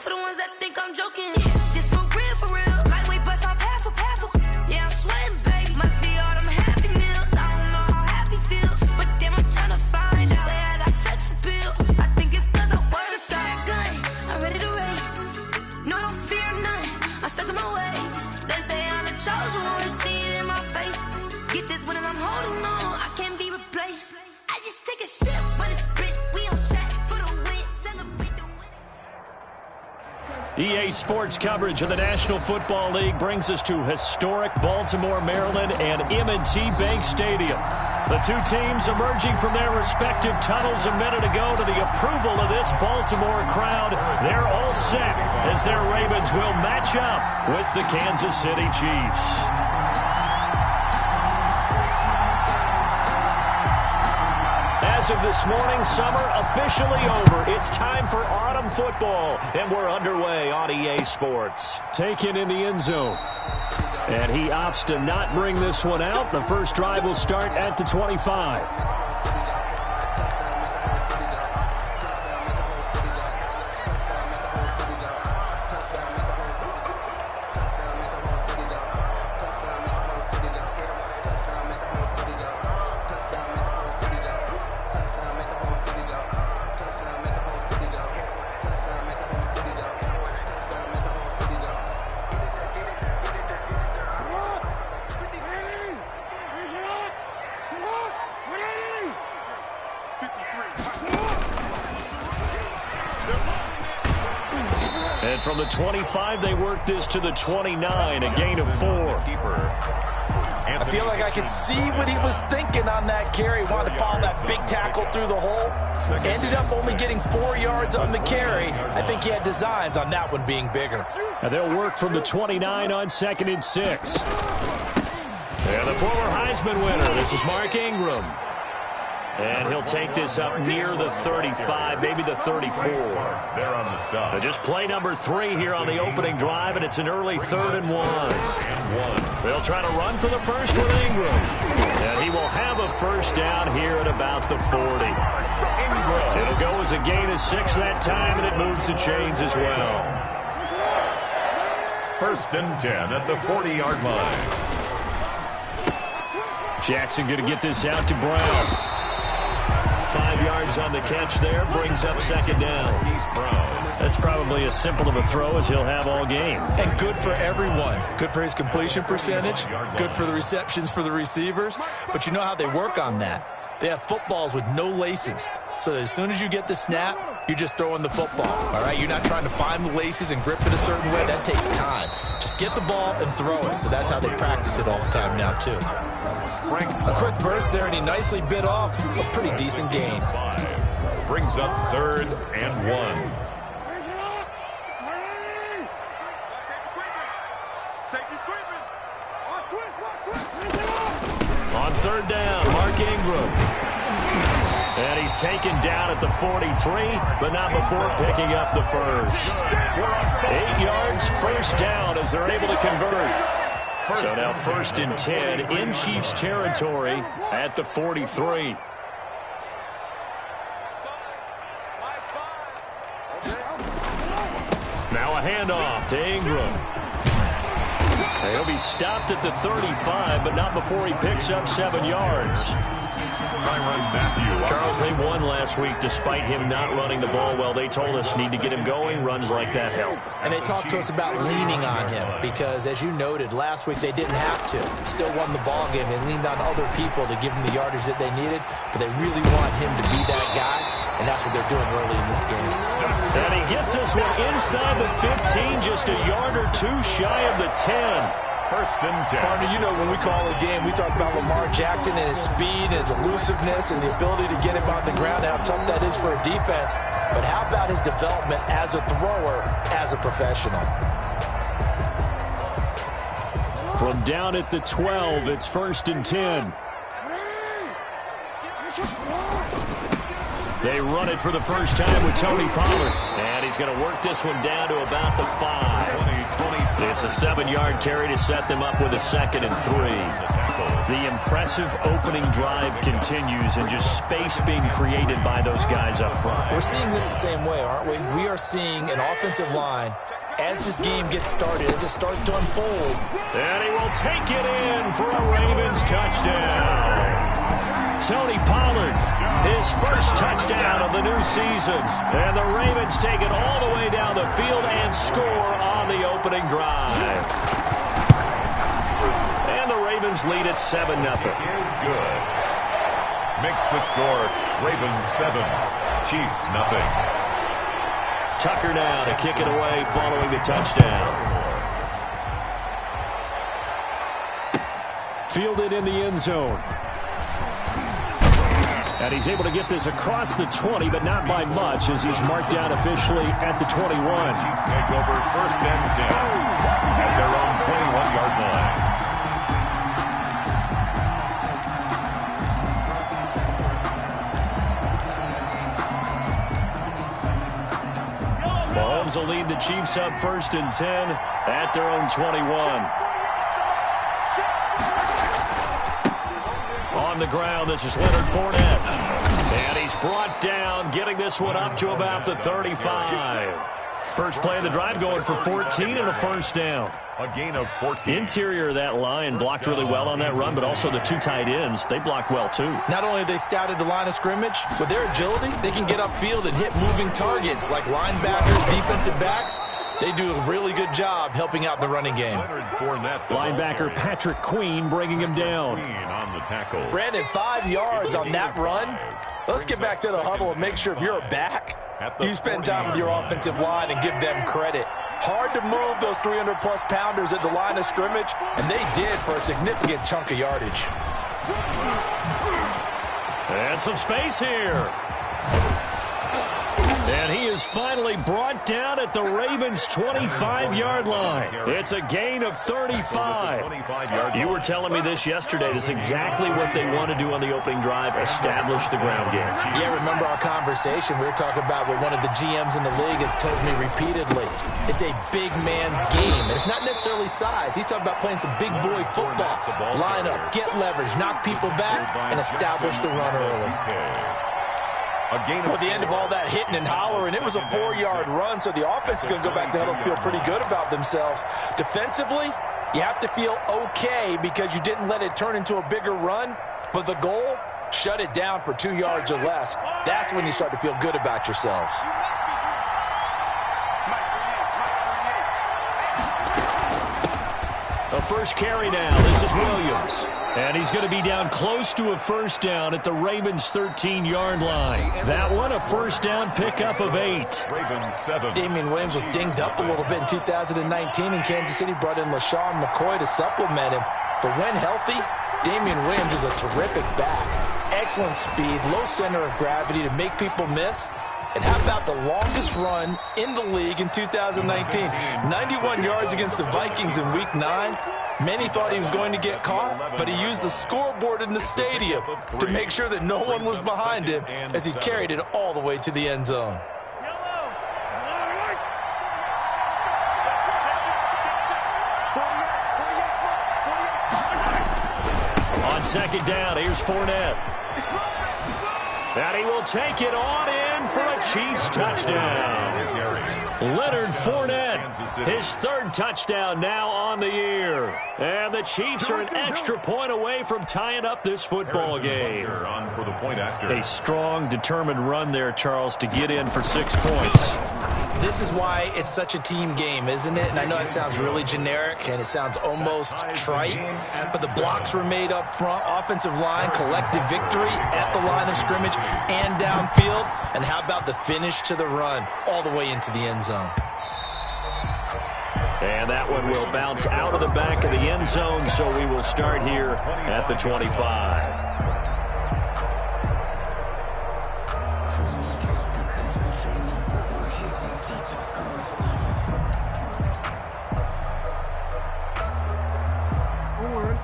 for the ones that think I'm joking. This for real. Lightweight bust off half a. Yeah, I'm sweating, baby. Must be all them happy meals. I don't know how happy feels, but damn, I'm trying to find out. Say I got sex appeal. I think it's cause I work out. Gun, I'm ready to race. No, don't fear none. I'm stuck in my ways. They say I'm the chosen one. See it in my face. Get this one and I'm holding on. I can't be replaced. I just take a sip, but it's split. We on track for the win. Celebrate the win. EA Sports coverage of the National Football League brings us to historic Baltimore, Maryland, and M&T Bank Stadium. The two teams emerging from their respective tunnels a minute ago to the approval of this Baltimore crowd. They're all set as their Ravens will match up with the Kansas City Chiefs. As of this morning, summer officially over. It's time for autumn football, and we're underway on EA Sports. Taken in the end zone. And he opts to not bring this one out. The first drive will start at the 25. And from the 25, they work this to the 29, a gain of 4. I feel like I could see what he was thinking on that carry. Wanted to follow that big tackle through the hole. Ended up only getting 4 yards on the carry. I think he had designs on that one being bigger. And they'll work from the 29 on 2nd and 6. And the former Heisman winner, this is Mark Ingram. And he'll take this up near the 35, maybe the 34. They're on the stop. Just play number 3 here on the opening drive, and it's an early 3rd and 1. They'll try to run for the first with Ingram. And he will have a first down here at about the 40. It'll go as a gain of 6 that time, and it moves the chains as well. 1st and 10 at the 40-yard line. Jackson going to get this out to Brown. 5 yards on the catch there, brings up 2nd down. That's probably as simple of a throw as he'll have all game. And good for everyone. Good for his completion percentage. Good for the receptions for the receivers. But you know how they work on that. They have footballs with no laces. So as soon as you get the snap, you're just throwing the football. All right, you're not trying to find the laces and grip it a certain way. That takes time. Just get the ball and throw it. So that's how they practice it all the time now, too. A quick burst there, and he nicely bit off a pretty decent gain. Brings up 3rd and 1. On 3rd down, Mark Ingram. And he's taken down at the 43, but not before picking up the first. 8 yards, first down as they're able to convert. So now 1st and 10 in Chiefs territory at the 43. Now a handoff to Ingram. He'll be stopped at the 35, but not before he picks up 7 yards. Charles, they won last week despite him not running the ball well. They told us need to get him going. Runs like that help. And they talked to us about leaning on him because, as you noted, last week they didn't have to. Still won the ball game. They leaned on other people to give them the yardage that they needed, but they really want him to be that guy, and that's what they're doing early in this game. And he gets this one inside the 15, just a yard or 2 shy of the 10. 1st and 10. Partner, you know when we call a game, we talk about Lamar Jackson and his speed, his elusiveness, and the ability to get him on the ground, how tough that is for a defense. But how about his development as a thrower, as a professional? From down at the 12, it's 1st and 10. They run it for the first time with Tony Pollard. And he's going to work this one down to about the 5. It's a 7-yard carry to set them up with a 2nd and 3. The impressive opening drive continues and just space being created by those guys up front. We're seeing this the same way, aren't we? We are seeing an offensive line as this game gets started, as it starts to unfold. And he will take it in for a Ravens touchdown. Tony Pollard, his first touchdown of the new season. And the Ravens take it all the way down the field and score on the opening drive. And the Ravens lead at 7-0. Is good. Makes the score Ravens 7, Chiefs 0. Tucker now to kick it away following the touchdown. Fielded in the end zone. And he's able to get this across the 20, but not by much, as he's marked down officially at the 21. Chiefs take over 1st and 10 at their own 21-yard line. Mahomes will lead the Chiefs up 1st and 10 at their own 21. On the ground, this is Leonard Fournette. And he's brought down, getting this one up to about the 35. First play of the drive going for 14 and a 1st down. A gain of 14. Interior of that line blocked really well on that run, but also the 2 tight ends, they blocked well too. Not only have they scouted the line of scrimmage, with their agility, they can get upfield and hit moving targets like linebackers, defensive backs. They do a really good job helping out the running game. Linebacker Patrick Queen bringing him down. On the tackle. Brandon, 5 yards on that run. Let's get back to the huddle and make sure if you're a back, you spend time with your offensive line and give them credit. Hard to move those 300-plus pounders at the line of scrimmage, and they did for a significant chunk of yardage. And some space here. And he is finally brought down at the Ravens' 25-yard line. It's a gain of 35. You were telling me this yesterday. This is exactly what they want to do on the opening drive, establish the ground game. Yeah, remember our conversation? We were talking about what one of the GMs in the league has told me repeatedly. It's a big man's game. And it's not necessarily size. He's talking about playing some big boy football. Line up, get leverage, knock people back, and establish the run early. At the end of all that hitting and hollering, it was a 4-yard run, so the offense is going to go back to huddle and feel pretty good about themselves. Defensively, you have to feel okay because you didn't let it turn into a bigger run, but the goal, shut it down for 2 yards or less. That's when you start to feel good about yourselves. A first carry now. This is Williams. And he's going to be down close to a 1st down at the Ravens' 13-yard line. That one, a 1st down pickup of 8. Ravens 7. Damian Williams was dinged up a little bit in 2019, and Kansas City brought in LaShawn McCoy to supplement him. But when healthy, Damian Williams is a terrific back. Excellent speed, low center of gravity to make people miss. And how about the longest run in the league in 2019? 91 yards against the Vikings in Week 9. Many thought he was going to get caught, but he used the scoreboard in the stadium to make sure that no one was behind him as he carried it all the way to the end zone. On 2nd down, here's Fournette. And he will take it on in for a Chiefs touchdown. Leonard Fournette, his 3rd touchdown now on the year. And the Chiefs are an extra point away from tying up this football game. A strong, determined run there, Charles, to get in for 6 points. This is why it's such a team game, isn't it? And I know it sounds really generic and it sounds almost trite, but the blocks were made up front, offensive line, collective victory at the line of scrimmage and downfield. And how about the finish to the run all the way into the end zone? And that one will bounce out of the back of the end zone, so we will start here at the 25.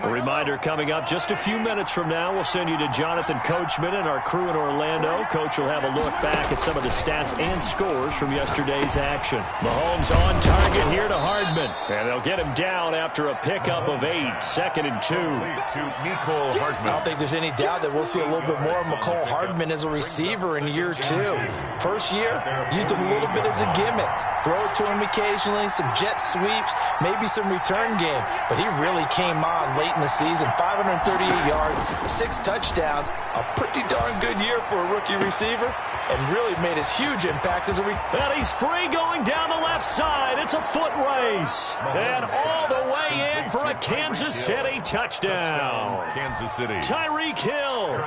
A reminder coming up just a few minutes from now. We'll send you to Jonathan Coachman and our crew in Orlando. Coach will have a look back at some of the stats and scores from yesterday's action. Mahomes on target here to Hardman. And they'll get him down after a pickup of 8. 2nd and 2. I don't think there's any doubt that we'll see a little bit more of Mecole Hardman as a receiver in year 2. First year, used him a little bit as a gimmick. Throw it to him occasionally, some jet sweeps, maybe some return game. But he really came on late in the season. 538 yards, 6 touchdowns. A pretty darn good year for a rookie receiver, and really made his huge impact as a And he's free going down the left side. It's a foot race. And all the way in for a Kansas City touchdown. Kansas City. Tyreek Hill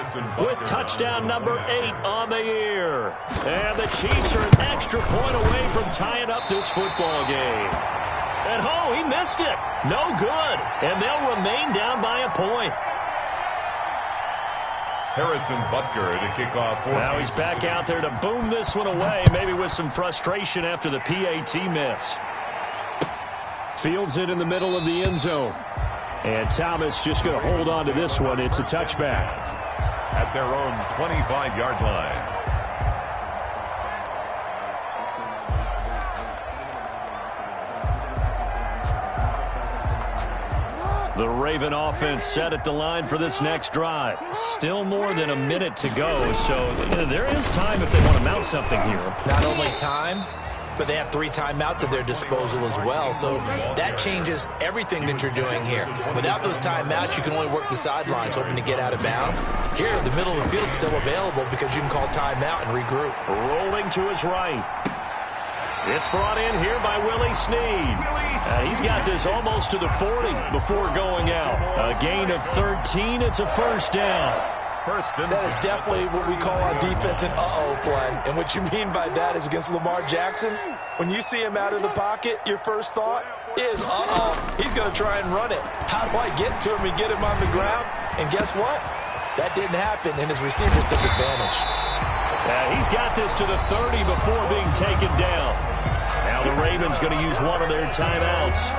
with touchdown number 8 on the year. And the Chiefs are an extra point away from tying up this football game. And oh, he missed it. No good. And they'll remain down by a point. Harrison Butker to kick off. Now he's back out there to boom this one away, maybe with some frustration after the PAT miss. Fields it in the middle of the end zone. And Thomas just going to hold on to this one. It's a touchback. At their own 25-yard line. The Raven offense set at the line for this next drive. Still more than a minute to go, so there is time if they want to mount something here. Not only time, but they have 3 timeouts at their disposal as well. So that changes everything that you're doing here. Without those timeouts, you can only work the sidelines, hoping to get out of bounds. Here, the middle of the field is still available because you can call timeout and regroup. Rolling to his right. It's brought in here by Willie Snead. He's got this almost to the 40 before going out. A gain of 13. It's a first down. That is definitely what we call on defense an uh-oh play. And what you mean by that is against Lamar Jackson, when you see him out of the pocket, your first thought is, uh-oh, he's going to try and run it. How do I get to him and get him on the ground? And guess what? That didn't happen, and his receivers took advantage. He's got this to the 30 before being taken down. Now the Ravens going to use one of their timeouts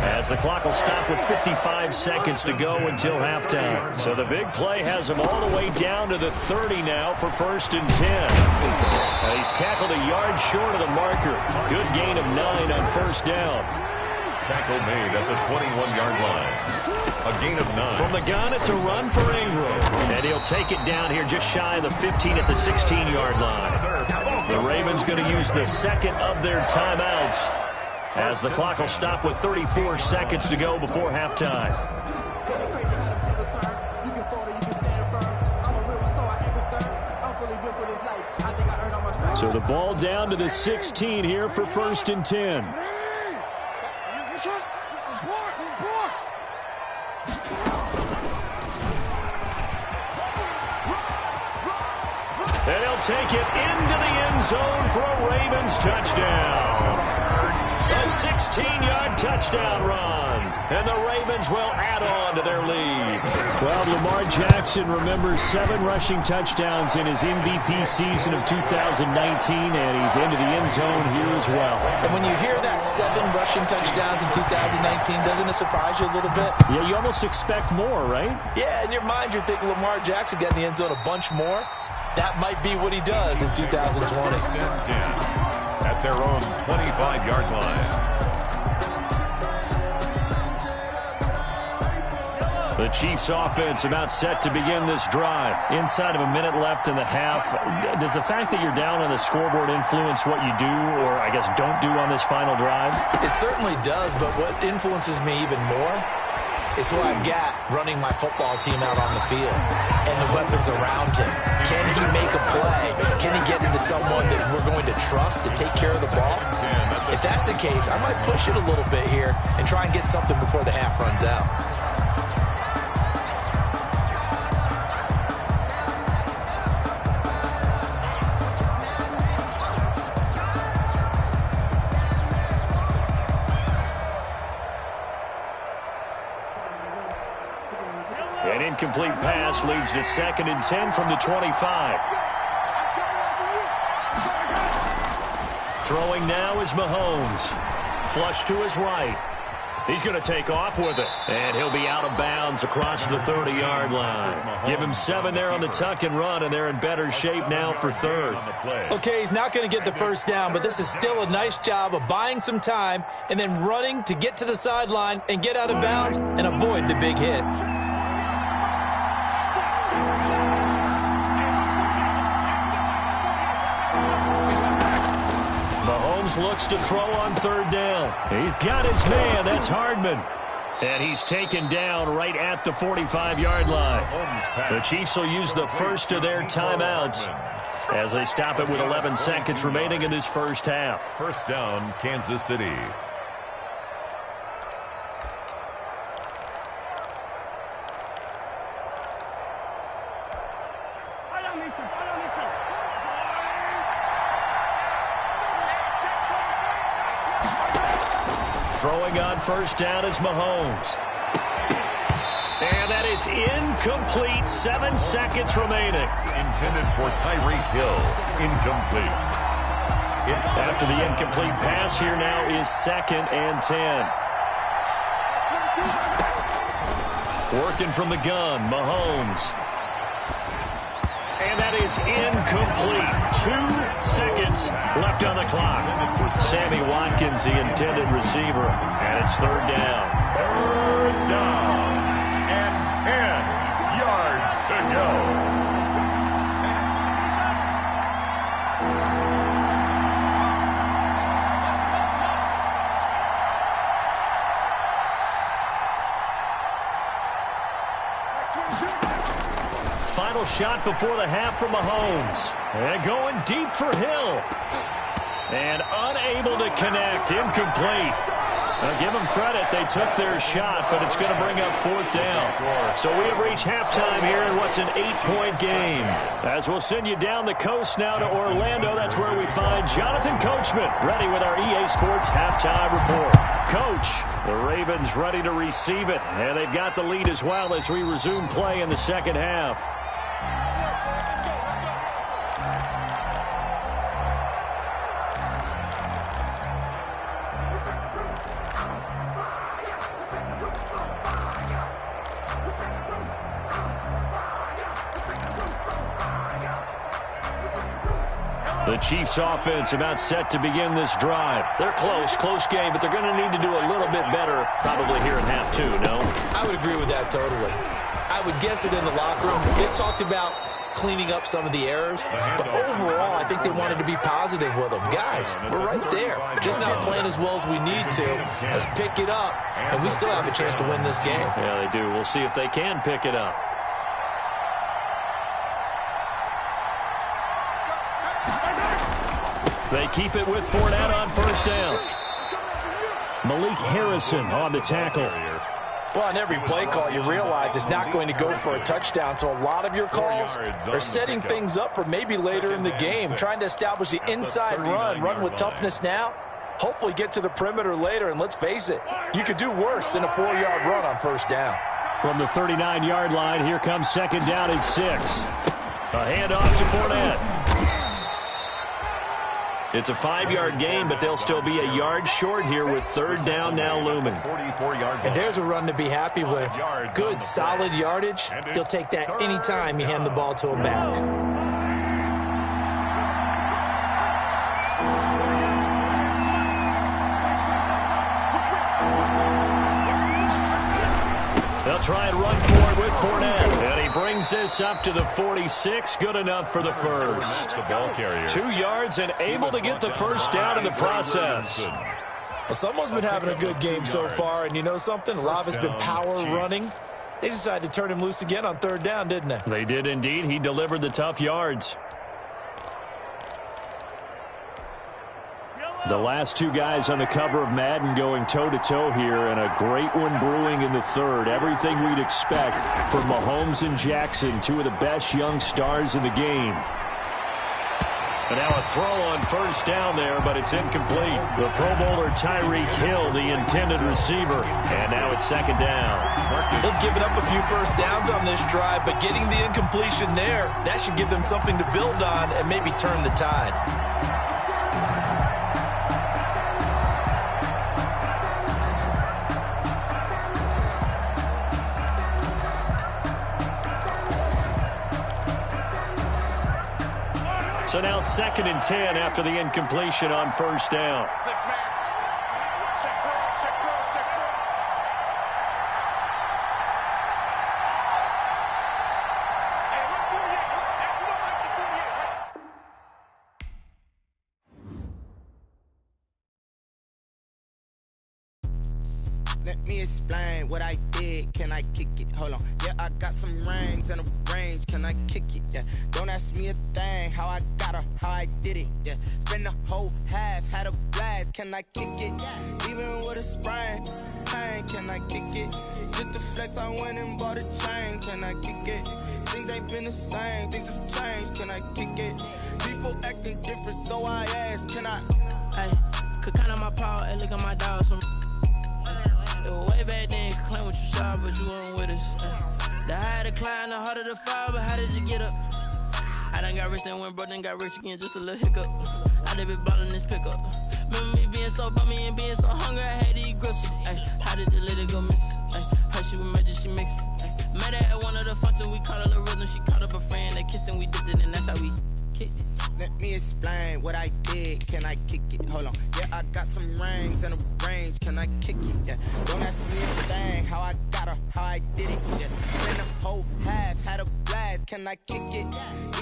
as the clock will stop with 55 seconds to go until halftime. So the big play has him all the way down to the 30 now for 1st and 10. He's tackled a yard short of the marker. Good gain of 9 on 1st down. Tackle made at the 21-yard line. A gain of 9. From the gun, it's a run for Ingram. And he'll take it down here just shy of the 15 at the 16-yard line. The Ravens going to use the second of their timeouts as the clock will stop with 34 seconds to go before halftime. So the ball down to the 16 here for 1st and 10. And he'll take it into the end zone for a Ravens touchdown. A 16-yard touchdown run. And the Ravens will add on to their lead. Well, Lamar Jackson remembers 7 rushing touchdowns in his MVP season of 2019, and he's into the end zone here as well. And when you hear that 7 rushing touchdowns in 2019, doesn't it surprise you a little bit? Yeah, you almost expect more, right? Yeah, in your mind, you're thinking Lamar Jackson got in the end zone a bunch more. That might be what he does in 2020. At their own 25-yard line. The Chiefs offense about set to begin this drive. Inside of a minute left in the half. Does the fact that you're down on the scoreboard influence what you do, or I guess don't do on this final drive? It certainly does, but what influences me even more is who I've got running my football team out on the field and the weapons around him. Can he make a play? Can he get into someone that we're going to trust to take care of the ball? If that's the case, I might push it a little bit here and try and get something before the half runs out. An incomplete pass leads to 2nd and 10 from the 25. Throwing now is Mahomes. Flush to his right. He's going to take off with it. And he'll be out of bounds across the 30-yard line. Give him 7 there on the tuck and run, and they're in better shape now for third. Okay, he's not going to get the first down, but this is still a nice job of buying some time and then running to get to the sideline and get out of bounds and avoid the big hit. Mahomes looks to throw on third down. He's got his man. That's Hardman. And he's taken down right at the 45-yard line. The Chiefs will use the first of their timeouts as they stop it with 11 seconds remaining in this first half. First down, Kansas City. Throwing on first down is Mahomes. And that is incomplete. 7 seconds remaining. Intended for Tyreek Hill. Incomplete. After the incomplete pass, here now is 2nd and 10. Working from the gun, Mahomes. And that is incomplete. 2 seconds left on the clock. Sammy Watkins, the intended receiver, and it's third down. Third down and 10 yards to go. Final shot before the half from Mahomes. And going deep for Hill. And unable to connect. Incomplete. Now give them credit. They took their shot, but it's going to bring up fourth down. So we have reached halftime here in what's an 8-point game. As we'll send you down the coast now to Orlando, that's where we find Jonathan Coachman ready with our EA Sports halftime report. Coach, the Ravens ready to receive it, and they've got the lead as well as we resume play in the second half. The Chiefs offense about set to begin this drive. They're close game, but they're going to need to do a little bit better probably here in half 2, no? I would agree with that totally. I would guess it in the locker room. They talked about cleaning up some of the errors, but overall, I think they wanted to be positive with them. Guys, we're right there. Just not playing as well as we need to. Let's pick it up, and we still have a chance to win this game. Yeah, they do. We'll see if they can pick it up. They keep it with Fournette on first down. Malik Harrison on the tackle. Well, on every play call, you realize it's not going to go for a touchdown, so a lot of your calls are setting things up for maybe later in the game, trying to establish the inside run with toughness now, hopefully get to the perimeter later, and let's face it, you could do worse than a 4-yard run on first down. From the 39-yard line, here comes second down and 6. A handoff to Fournette. It's a 5-yard gain, but they'll still be a yard short here with third down now looming. And there's a run to be happy with. Good, solid yardage. You'll take that anytime you hand the ball to a back. They'll try and run for it with Fournette. And he brings this up to the 46. Good enough for the first. The ball carrier. 2 yards and able to get the first down in the process. Well, someone's been having a good game so far, and you know something? A lot of it's been power running. They decided to turn him loose again on third down, didn't they? They did indeed. He delivered the tough yards. The last 2 guys on the cover of Madden going toe-to-toe here, and a great one brewing in the third. Everything we'd expect from Mahomes and Jackson, 2 of the best young stars in the game. And now a throw on first down there, but it's incomplete. The Pro Bowler Tyreek Hill, the intended receiver. And now it's second down. They've given up a few first downs on this drive, but getting the incompletion there, that should give them something to build on and maybe turn the tide. So now 2nd and 10 after the incompletion on first down. Let me explain what I did. Can I kick it? Hold on. Yeah, I got some rings and a range. Can I kick it? Yeah. Don't ask me a thing. How I got her, how I did it. Yeah. Spend the whole half, had a blast. Can I kick it? Even with a sprain. Pain, can I kick it? Just to flex, I went and bought a chain. Can I kick it? Things ain't been the same. Things have changed. Can I kick it? People acting different, so I ask. Can I? Hey, could count on my power and look at my dogs. Way back then, you could claim what you saw, but you weren't with us. The higher the climb, the harder the fall, but how did you get up? I done got rich, then went broke, then got rich again, just a little hiccup. I done been ballin' this pickup. Remember me being so bummy and being so hungry, I had to eat gristle. Ay, how did you let it go miss? Ay, how she was magic, she mixed. Met her at one of the functions, we caught her the rhythm, she caught up a friend, they kissed and we dipped it, and that's how we kicked it. Let me explain what I did. Can I kick it? Hold on. Yeah, I got some rings and a range. Can I kick it? Yeah. Don't ask me a thing. How I got her, how I did it. Yeah. Spend the whole half, had a blast. Can I kick it?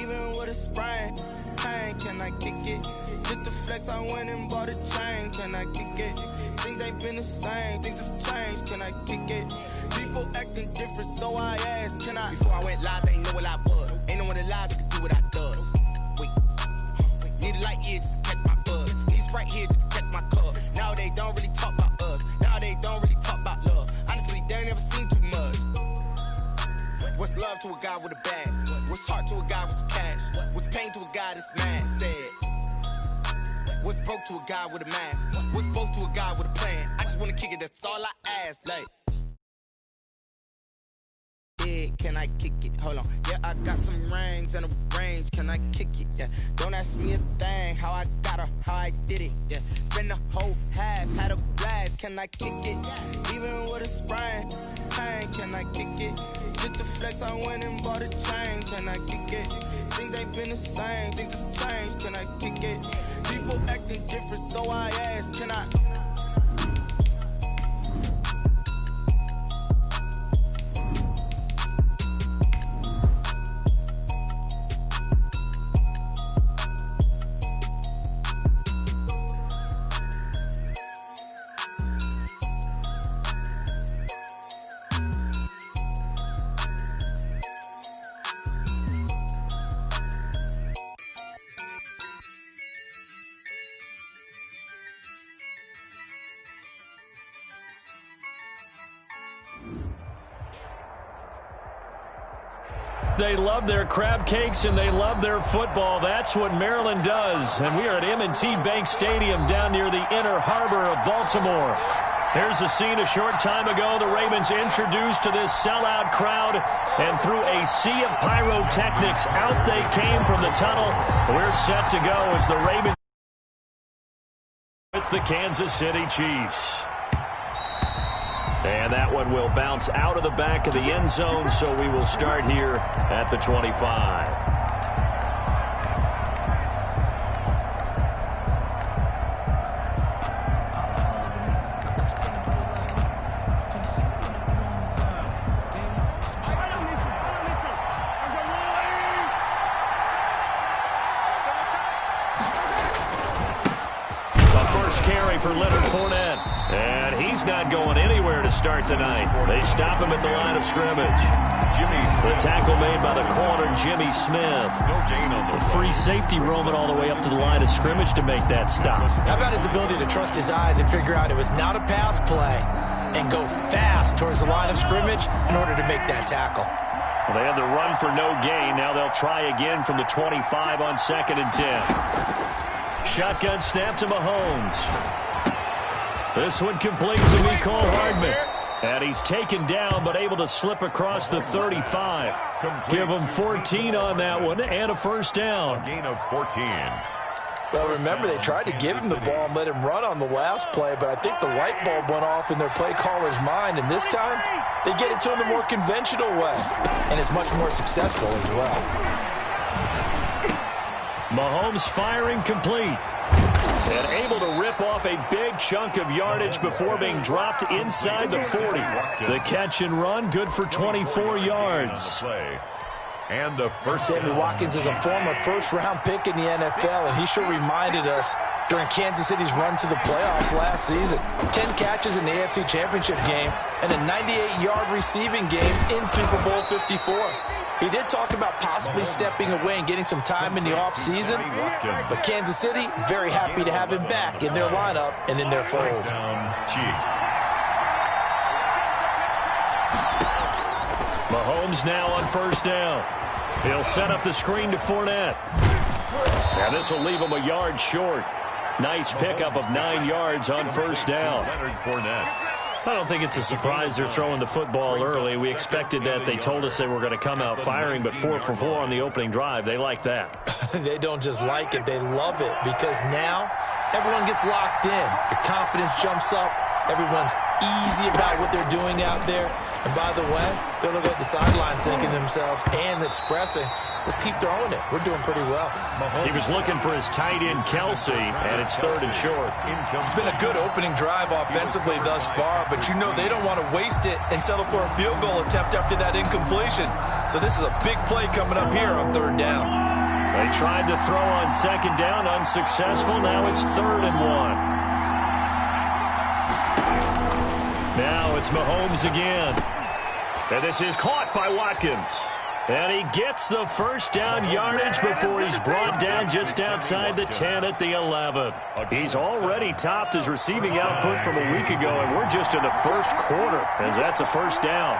Even with a sprain. Pain, can I kick it? Just to flex, I went and bought a chain. Can I kick it? Things ain't been the same. Things have changed. Can I kick it? People acting different, so I asked. Can I? Before I went live, they ain't know what I was. Ain't no one alive that could do what I does. Wait. Need a light year just to catch my buzz. Need Sprite here just to catch my cup. Now they don't really talk about us. Now they don't really talk about love. Honestly, they ain't never seen too much. What's love to a guy with a bag? What's heart to a guy with some cash? What's pain to a guy that's mad? Said. What's broke to a guy with a mask? What's both to a guy with a plan? I just wanna kick it, that's all I ask. Like, can I kick it? Hold on. Yeah, I got some rings and a range. Can I kick it? Yeah. Don't ask me a thing. How I got her, how I did it. Yeah. Spend the whole half, had a blast. Can I kick it? Even with a sprain. Pain, can I kick it? Just to flex, I went and bought a chain. Can I kick it? Things ain't been the same. Things have changed. Can I kick it? People acting different, so I ask. Can I? They love their crab cakes and they love their football. That's what Maryland does. And we are at M&T Bank Stadium down near the inner harbor of Baltimore. Here's a scene a short time ago. The Ravens introduced to this sellout crowd, and through a sea of pyrotechnics, out they came from the tunnel. We're set to go as the Ravens with the Kansas City Chiefs. And that one will bounce out of the back of the end zone, so we will start here at the 25. For Leonard Fournette, and he's not going anywhere to start the night. They stop him at the line of scrimmage. The tackle made by the corner, Jimmy Smith. The free safety roaming all the way up to the line of scrimmage to make that stop. How about his ability to trust his eyes and figure out it was not a pass play and go fast towards the line of scrimmage in order to make that tackle. Well, they had the run for no gain. Now they'll try again from the 25 on 2nd and 10. Shotgun snap to Mahomes. This one complete to Mecole Hardman. And he's taken down, but able to slip across the 35. Give him 14 on that one and a first down. A gain of 14. Well, remember, they tried to give him the ball and let him run on the last play, but I think the light bulb went off in their play caller's mind, and this time they get it to him a more conventional way, and it's much more successful as well. Mahomes firing complete. And able to rip off a big chunk of yardage before being dropped inside the 40. The catch and run, good for 24 yards. And the first Sammy Watkins is a former first-round pick in the NFL, and he sure reminded us during Kansas City's run to the playoffs last season. 10 catches in the AFC Championship game and a 98-yard receiving game in Super Bowl 54. He did talk about possibly stepping away and getting some time in the offseason, but Kansas City very happy to have him back in their lineup and in their fold. Chiefs. Mahomes now on first down. He'll set up the screen to Fournette. Now this will leave him a yard short. Nice pickup of 9 yards on first down. I don't think it's a surprise they're throwing the football early. We expected that. They told us they were going to come out firing, but 4 for 4 on the opening drive. They like that. They don't just like it, they love it, because now everyone gets locked in. Your confidence jumps up. Everyone's easy about what they're doing out there. And by the way, they're looking at the sidelines thinking to themselves and expressing, let's keep throwing it. We're doing pretty well. He was looking for his tight end, Kelsey, and it's 3rd and short. It's been a good opening drive offensively thus far, but you know they don't want to waste it and settle for a field goal attempt after that incompletion. So this is a big play coming up here on 3rd down. They tried to throw on 2nd down, unsuccessful. Now it's 3rd and 1. Now it's Mahomes again. And this is caught by Watkins. And he gets the first down yardage before he's brought down just outside the 10 at the 11. He's already topped his receiving output from a week ago, and we're just in the first quarter as that's a first down.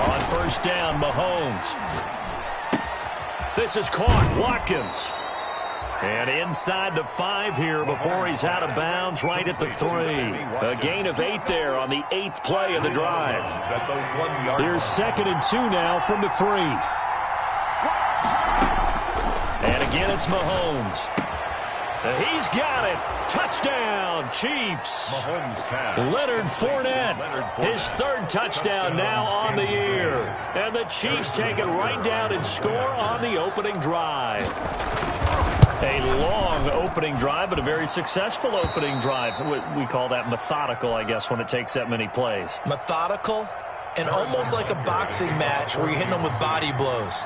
On first down, Mahomes. This is caught. Watkins. And inside the 5 here before he's out of bounds right at the 3. A gain of 8 there on the 8th play of the drive. Here's 2nd and 2 now from the 3. And again it's Mahomes. He's got it. Touchdown, Chiefs. Leonard Fournette, his 3rd touchdown now on the year. And the Chiefs take it right down and score on the opening drive. A long opening drive, but a very successful opening drive. We call that methodical, I guess, when it takes that many plays. Methodical and almost like a boxing match where you're hitting them with body blows.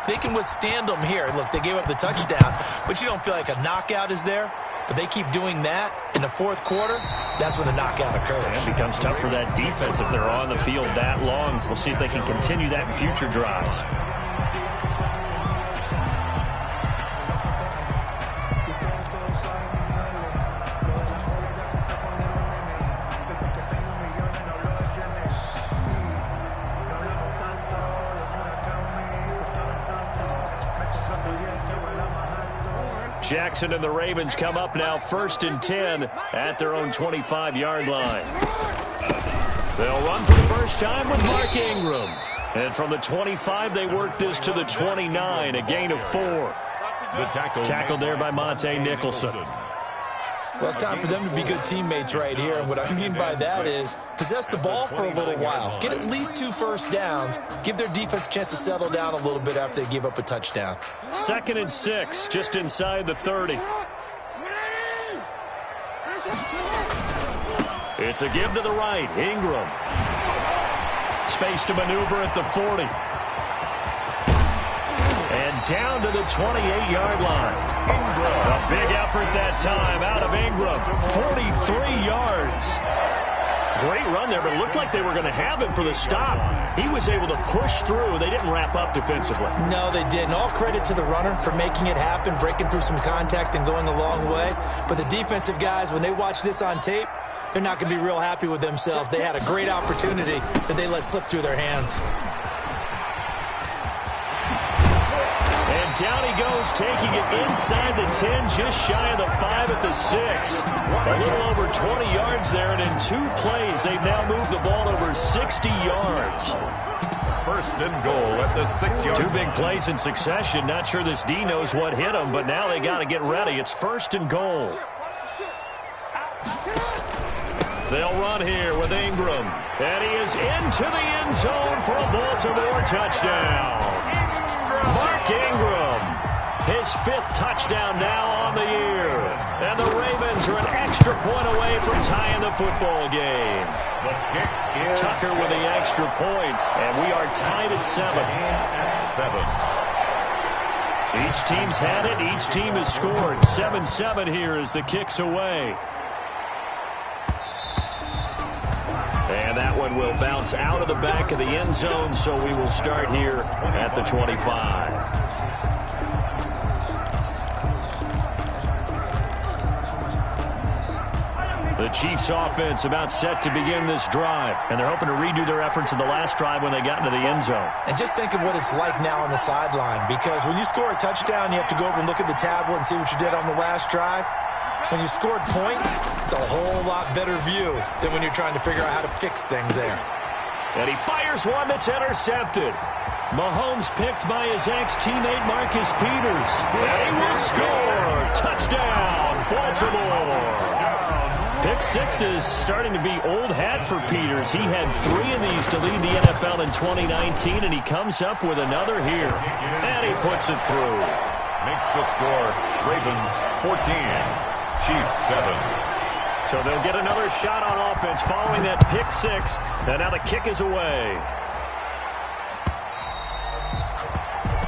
They can withstand them here. Look, they gave up the touchdown, but you don't feel like a knockout is there. But they keep doing that in the 4th quarter. That's when the knockout occurs. And it becomes tough for that defense if they're on the field that long. We'll see if they can continue that in future drives. Jackson and the Ravens come up now 1st and 10 at their own 25-yard line. They'll run for the first time with Mark Ingram. And from the 25, they work this to the 29, a gain of 4. The tackle there by Monte Nicholson. Well, it's time for them to be good teammates right here. And what I mean by that is possess the ball for a little while. Get at least 2 first downs. Give their defense a chance to settle down a little bit after they give up a touchdown. 2nd and 6, just inside the 30. It's a give to the right. Ingram. Space to maneuver at the 40. And down to the 28-yard line. A big effort that time out of Ingram. 43 yards. Great run there, but it looked like they were going to have him for the stop. He was able to push through. They didn't wrap up defensively. No, they didn't. All credit to the runner for making it happen, breaking through some contact and going a long way. But the defensive guys, when they watch this on tape, they're not going to be real happy with themselves. They had a great opportunity that they let slip through their hands. And down he goes, taking it inside the 10, just shy of the 5 at the 6. A little over 20 yards there, and in 2 plays, they've now moved the ball over 60 yards. 1st and goal at the 6-yard. 2 big plays in succession. Not sure this D knows what hit him, but now they got to get ready. It's 1st and goal. They'll run here with Ingram. And he is into the end zone for a Baltimore touchdown. Mark Ingram, his 5th touchdown now on the year. And the Ravens are an extra point away from tying the football game. The kick is Tucker with the extra point, and we are tied at 7. Each team's had it. Each team has scored. 7-7 here as the kick's away. And that one will bounce out of the back of the end zone, so we will start here at the 25. The Chiefs offense about set to begin this drive, and they're hoping to redo their efforts in the last drive when they got into the end zone. And just think of what it's like now on the sideline, because when you score a touchdown, you have to go over and look at the tablet and see what you did on the last drive. When you scored points, it's a whole lot better view than when you're trying to figure out how to fix things there. And he fires one that's intercepted. Mahomes picked by his ex-teammate Marcus Peters. And he will score. Touchdown, Baltimore. Pick 6 is starting to be old hat for Peters. He had 3 of these to lead the NFL in 2019, and he comes up with another here. And he puts it through. makes the score Ravens 14, Chiefs 7. So they'll get another shot on offense following that pick 6, and now the kick is away.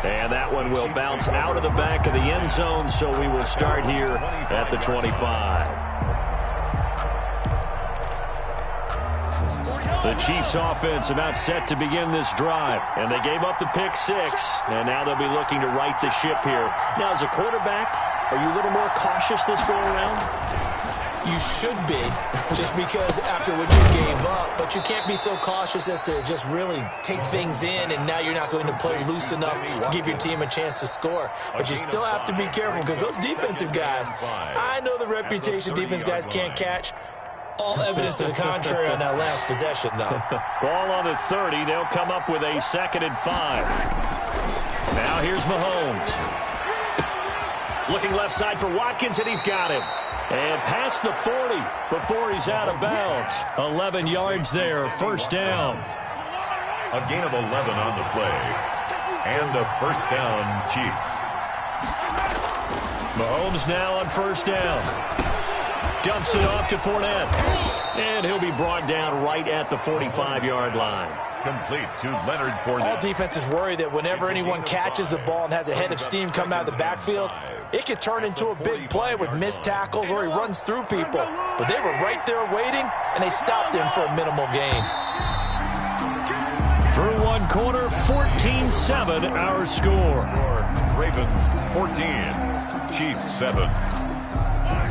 And that one will bounce out of the back of the end zone, so we will start here at the 25. The Chiefs offense about set to begin this drive, and they gave up the pick 6, and now they'll be looking to right the ship here. Now, as a quarterback, are you a little more cautious this go around? You should be, just because after what you gave up, but you can't be so cautious as to just really take things in, and now you're not going to play loose enough to give your team a chance to score. But you still have to be careful, because those defensive guys, I know the reputation defense guys can't catch. All evidence to the contrary on that last possession, though. Ball on the 30. They'll come up with a 2nd and 5. Now here's Mahomes. Looking left side for Watkins, and he's got him. And past the 40 before he's out of bounds. 11 yards there, first down. A gain of 11 on the play. And a first down, Chiefs. Mahomes now on first down. Dumps it off to Fournette. And he'll be brought down right at the 45-yard line. Complete to Leonard Fournette. All defenses worry that whenever anyone catches the ball and has a head of steam come out of the backfield, it could turn into a big play with missed tackles or he runs through people. But they were right there waiting, and they stopped him for a minimal gain. Through one quarter, 14-7 our score. Ravens 14, Chiefs 7.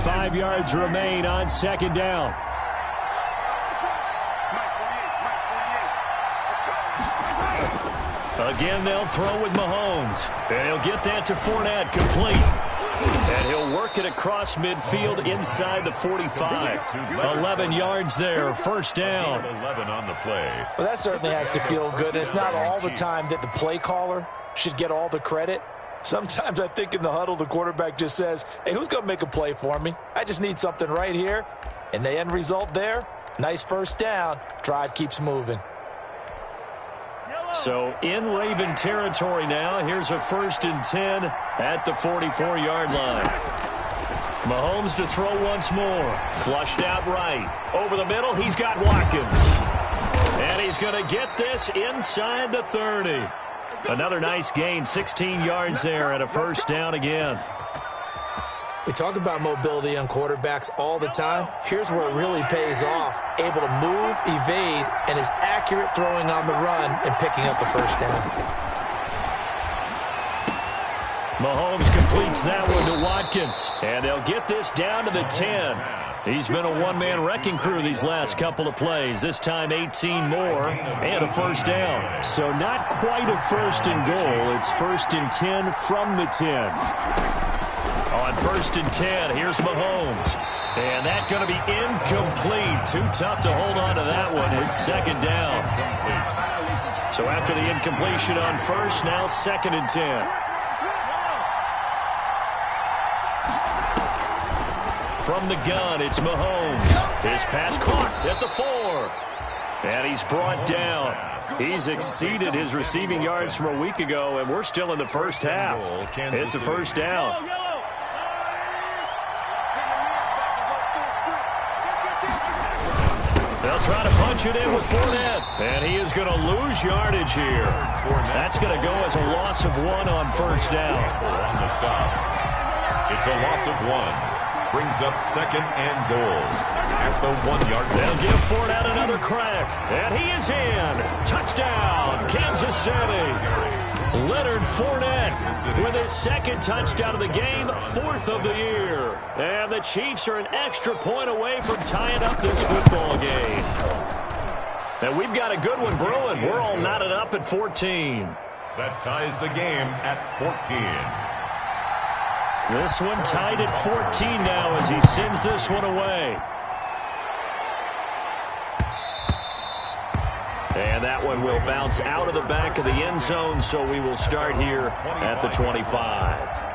5 yards remain on second down. Again, they'll throw with Mahomes. And he'll get that to Fournette, complete. And he'll work it across midfield inside the 45. 11 yards there, first down. 11 on the play. Well, that certainly has to feel good. It's not all the time that the play caller should get all the credit. Sometimes I think in the huddle, the quarterback just says, hey, who's going to make a play for me? I just need something right here. And the end result there, nice first down. Drive keeps moving. So in Raven territory now, here's a 1st and 10 at the 44-yard line. Mahomes to throw once more. Flushed out right. Over the middle, he's got Watkins. And he's going to get this inside the 30. Another nice gain, 16 yards there and a first down again. We talk about mobility on quarterbacks all the time. Here's where it really pays off. Able to move, evade, and is accurate throwing on the run and picking up a first down. Mahomes completes that one to Watkins. And they'll get this down to the 10. He's been a one-man wrecking crew these last couple of plays. This time 18 more and a first down. So not quite a 1st and goal. It's 1st and 10 from the 10. On 1st and 10, here's Mahomes. And that's going to be incomplete. Too tough to hold on to that one. It's 2nd down. So after the incompletion on 1st, now 2nd and 10. From the gun, it's Mahomes. His pass caught at the 4. And he's brought down. He's exceeded his receiving yards from a week ago, and we're still in the first half. It's a first down. They'll try to punch it in with Fournette, and he is going to lose yardage here. That's going to go as a loss of 1 on first down. On the stop. It's a loss of 1. Brings up 2nd and goal at the 1-yard line. They'll give Fournette another crack, and he is in. Touchdown, Kansas City. Leonard Fournette with his 2nd touchdown of the game, 4th of the year. And the Chiefs are an extra point away from tying up this football game. And we've got a good one brewing. We're all knotted up at 14. That ties the game at 14. This one tied at 14 now as he sends this one away. And that one will bounce out of the back of the end zone, so we will start here at the 25.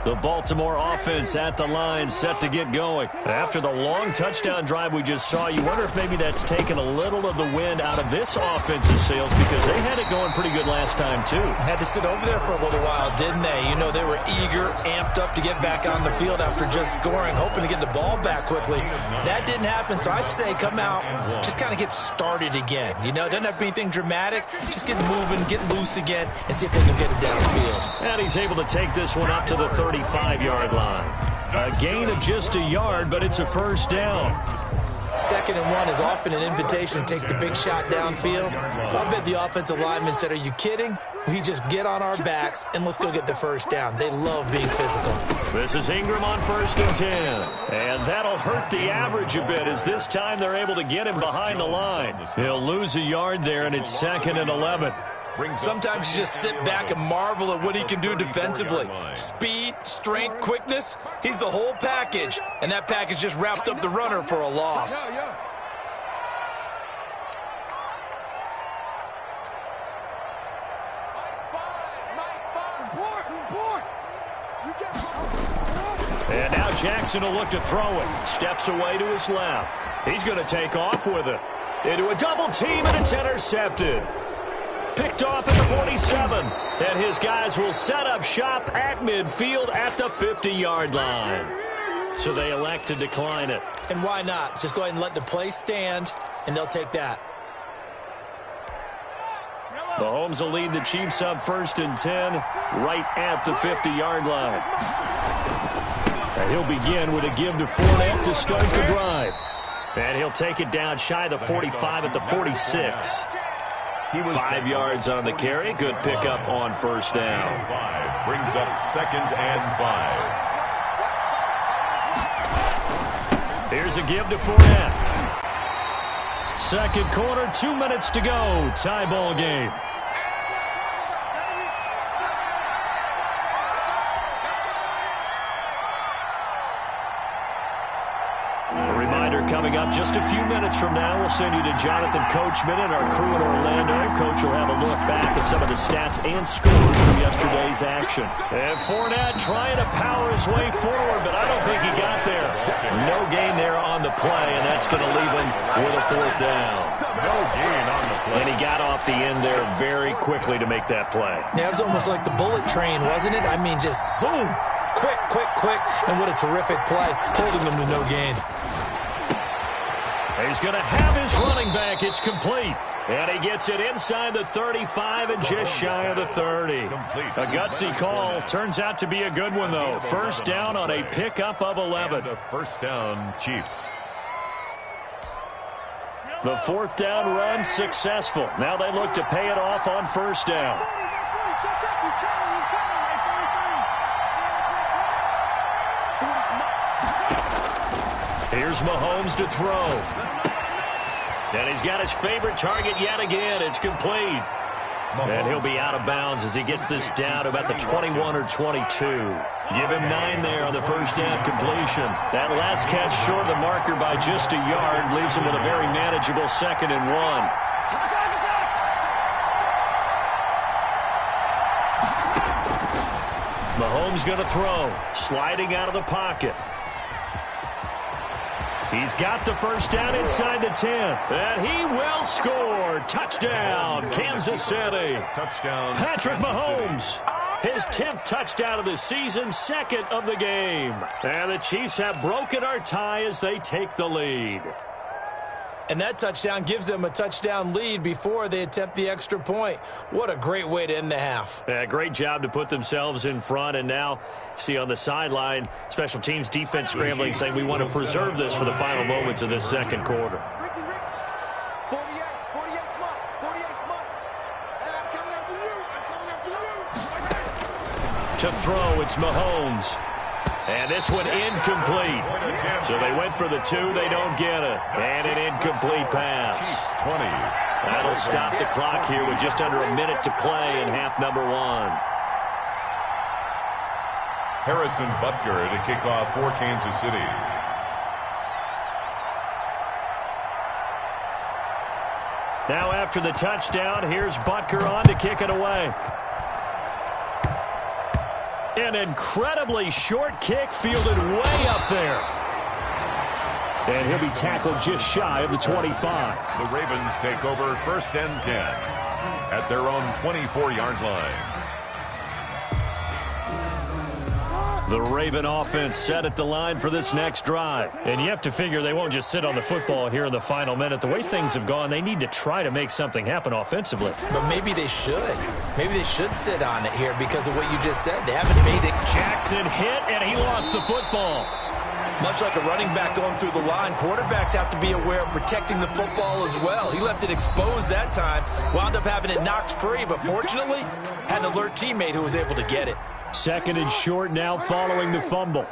The Baltimore offense at the line, set to get going. After the long touchdown drive we just saw, you wonder if maybe that's taken a little of the wind out of this offensive sails, because they had it going pretty good last time, too. Had to sit over there for a little while, didn't they? You know, they were eager, amped up to get back on the field after just scoring, hoping to get the ball back quickly. That didn't happen, so I'd say come out, just kind of get started again. You know, doesn't have to be anything dramatic. Just get moving, get loose again, and see if they can get it downfield. And he's able to take this one up to the 35-yard line. A gain of just a yard, but it's a first down. 2nd and 1 is often an invitation to take the big shot downfield. I bet the offensive lineman said, are you kidding? We just get on our backs and let's go get the first down. They love being physical. This is Ingram on 1st and 10. And that'll hurt the average a bit, as this time they're able to get him behind the line. He'll lose a yard there, and it's 2nd and 11. Sometimes you just sit back and marvel at what he can do defensively. Speed, strength, quickness, he's the whole package. And that package just wrapped up the runner for a loss. And now Jackson will look to throw it. Steps away to his left. He's going to take off with it. Into a double team, and it's intercepted. Picked off at the 47. And his guys will set up shop at midfield at the 50-yard line. So they elect to decline it. And why not? Just go ahead and let the play stand, and they'll take that. Mahomes will lead the Chiefs up 1st and 10 right at the 50-yard line. And he'll begin with a give to Fournette to start the drive. And he'll take it down shy of the 45 at the 46. 5 yards on the carry. Good pickup on first down. Brings up 2nd and 5. Here's a give to Fournette. 2nd quarter, 2 minutes to go. Tie ball game. Coming up just a few minutes from now, we'll send you to Jonathan Coachman and our crew in Orlando. Coach will have a look back at some of the stats and scores from yesterday's action. And Fournette trying to power his way forward, but I don't think he got there. No gain there on the play, and that's going to leave him with a 4th down. No gain on the play. And he got off the end there very quickly to make that play. Yeah, it was almost like the bullet train, wasn't it? I mean, just zoom. Quick, quick, quick. And what a terrific play, holding them to no gain. He's going to have his running back. It's complete. And he gets it inside the 35 and just shy of the 30. A gutsy call. Turns out to be a good one, though. First down on a pickup of 11. First down, Chiefs. The 4th down run successful. Now they look to pay it off on first down. Here's Mahomes to throw. And he's got his favorite target yet again. It's complete. And he'll be out of bounds as he gets this down to about the 21 or 22. Give him 9 there on the first down completion. That last catch short of the marker by just a yard leaves him with a very manageable 2nd and 1. Mahomes going to throw. Sliding out of the pocket. He's got the first down inside the 10. And he will score. Touchdown, Kansas City. Touchdown, Patrick Mahomes. His 10th touchdown of the season, second of the game. And the Chiefs have broken our tie as they take the lead. And that touchdown gives them a touchdown lead before they attempt the extra point. What a great way to end the half. Yeah, great job to put themselves in front. And now, see on the sideline, special teams defense scrambling, saying we want to preserve this for the final moments of this second quarter. To throw, it's Mahomes. And this one incomplete. So they went for the 2, they don't get it. And an incomplete pass. 20. That'll stop the clock here with just under a minute to play in half number 1. Harrison Butker to kick off for Kansas City. Now after the touchdown, here's Butker on to kick it away. An incredibly short kick fielded way up there. And he'll be tackled just shy of the 25. The Ravens take over 1st and 10 at their own 24-yard line. The Raven offense set at the line for this next drive. And you have to figure they won't just sit on the football here in the final minute. The way things have gone, they need to try to make something happen offensively. But maybe they should. Maybe they should sit on it here because of what you just said. They haven't made it. Jackson hit, and he lost the football. Much like a running back going through the line, quarterbacks have to be aware of protecting the football as well. He left it exposed that time, wound up having it knocked free, but fortunately, had an alert teammate who was able to get it. Second and short now following the fumble.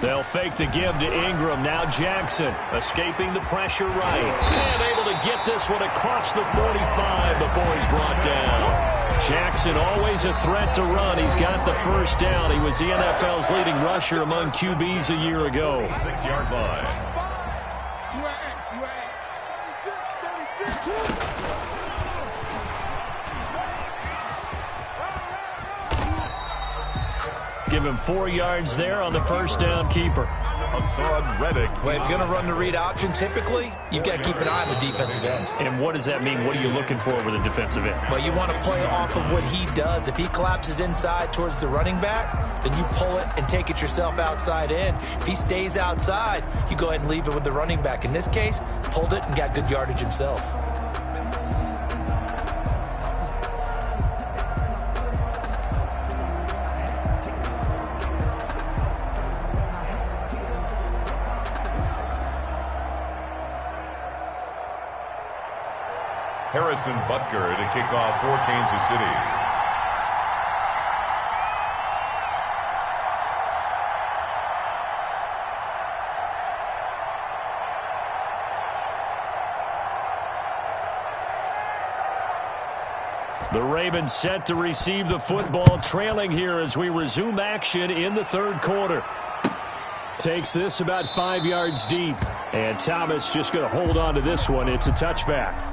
They'll fake the give to Ingram. Now Jackson escaping the pressure right. And able to get this one across the 45 before he's brought down. Jackson always a threat to run. He's got the first down. He was the NFL's leading rusher among QBs a year ago. 6-yard line. Give him 4 yards there on the first down keeper. Hassan Reddick. Well, if you're going to run the read option, typically, you've got to keep an eye on the defensive end. And what does that mean? What are you looking for with a defensive end? Well, you want to play off of what he does. If he collapses inside towards the running back, then you pull it and take it yourself outside in. If he stays outside, you go ahead and leave it with the running back. In this case, pulled it and got good yardage himself. Harrison Butker to kick off for Kansas City. The Ravens set to receive the football, trailing here as we resume action in the third quarter. Takes this about 5 yards deep, and Thomas just going to hold on to this one. It's a touchback.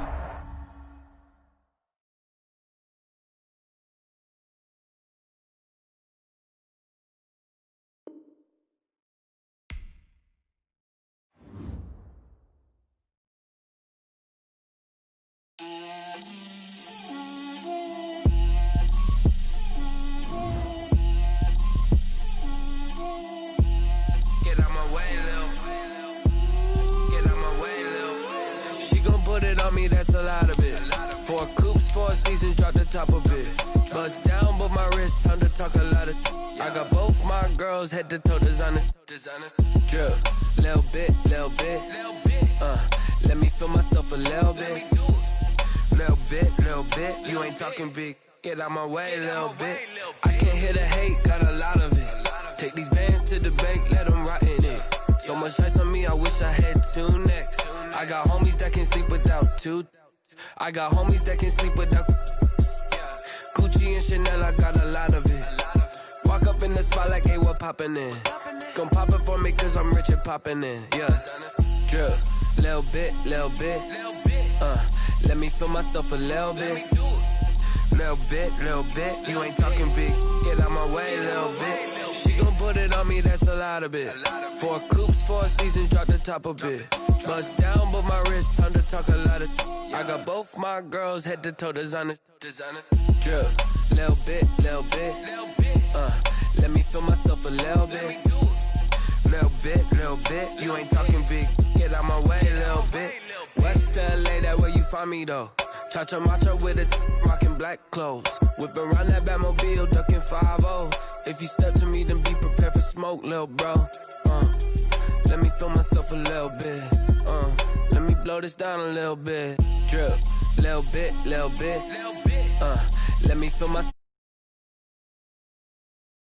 That's a lot of it. 4 coops, 4 seasons, drop the top of it. Bust down, but my wrist, time to talk a lot of. I got both my girls head to toe designer. Drip, little bit. Let me feel myself a little bit. Little bit. You ain't talking big. Get out my way, little bit. I can't hear the hate, got a lot of it. Take these bands to the bank, let them rot in it. So much ice on me, I wish I had 2 necks. I got homies that can sleep without 2. I got homies that can sleep without Gucci and Chanel, I got a lot of it. Walk up in the spot like, hey, what poppin' in? Gon' pop it for me cause I'm rich and poppin' in. Yeah. Drip, little bit. Let me feel myself a little bit. Little bit, you ain't talking big. Get out my way, little bit. She gon' put it on me, that's a lot of it. 4 coops, 4 seasons, drop the top a bit. Bust down, but my wrist, time to talk a lot of. I got both my girls, head to toe designer. Drip, little bit. Let me feel myself a little bit. Little bit, you ain't talking big. Get out my way, little bit. West LA, that where you find me though. Cha-cha matcha with a rockin' black clothes. Whip around that Batmobile, ducking 5-0. If you step to me, then be prepared for smoke, lil' bro. Let me feel myself a little bit. Let me blow this down a little bit. Drip, little bit. Let me feel myself.